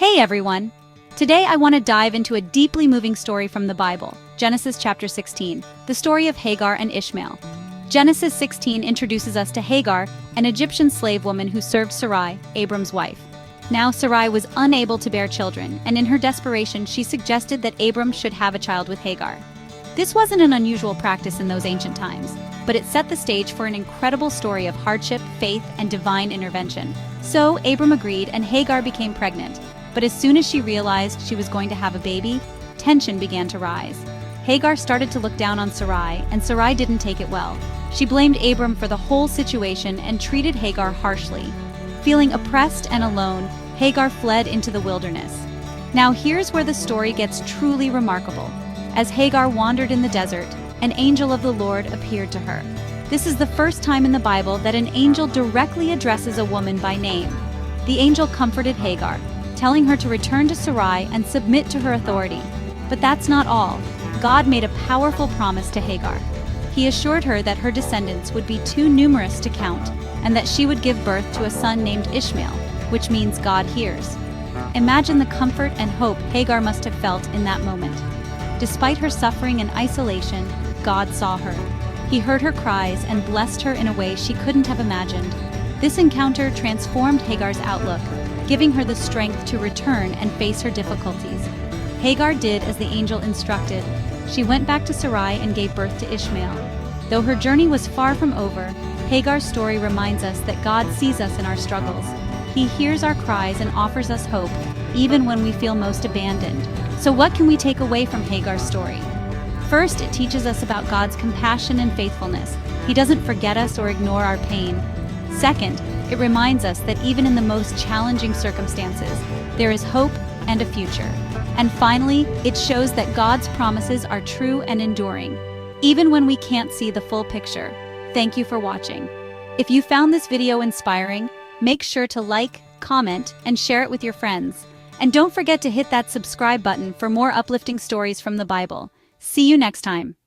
Hey everyone! Today I want to dive into a deeply moving story from the Bible, Genesis chapter 16, the story of Hagar and Ishmael. Genesis 16 introduces us to Hagar, an Egyptian slave woman who served Sarai, Abram's wife. Now Sarai was unable to bear children, and in her desperation she suggested that Abram should have a child with Hagar. This wasn't an unusual practice in those ancient times, but it set the stage for an incredible story of hardship, faith, and divine intervention. So Abram agreed and Hagar became pregnant. But as soon as she realized she was going to have a baby, tension began to rise. Hagar started to look down on Sarai, and Sarai didn't take it well. She blamed Abram for the whole situation and treated Hagar harshly. Feeling oppressed and alone, Hagar fled into the wilderness. Now here's where the story gets truly remarkable. As Hagar wandered in the desert, an angel of the Lord appeared to her. This is the first time in the Bible that an angel directly addresses a woman by name. The angel comforted Hagar, telling her to return to Sarai and submit to her authority. But that's not all. God made a powerful promise to Hagar. He assured her that her descendants would be too numerous to count, and that she would give birth to a son named Ishmael, which means God hears. Imagine the comfort and hope Hagar must have felt in that moment. Despite her suffering and isolation, God saw her. He heard her cries and blessed her in a way she couldn't have imagined. This encounter transformed Hagar's outlook, giving her the strength to return and face her difficulties. Hagar did as the angel instructed. She went back to Sarai and gave birth to Ishmael. Though her journey was far from over, Hagar's story reminds us that God sees us in our struggles. He hears our cries and offers us hope, even when we feel most abandoned. So what can we take away from Hagar's story? First, it teaches us about God's compassion and faithfulness. He doesn't forget us or ignore our pain. Second, it reminds us that even in the most challenging circumstances, there is hope and a future. And finally, it shows that God's promises are true and enduring, even when we can't see the full picture. Thank you for watching. If you found this video inspiring, make sure to like, comment, and share it with your friends. And don't forget to hit that subscribe button for more uplifting stories from the Bible. See you next time.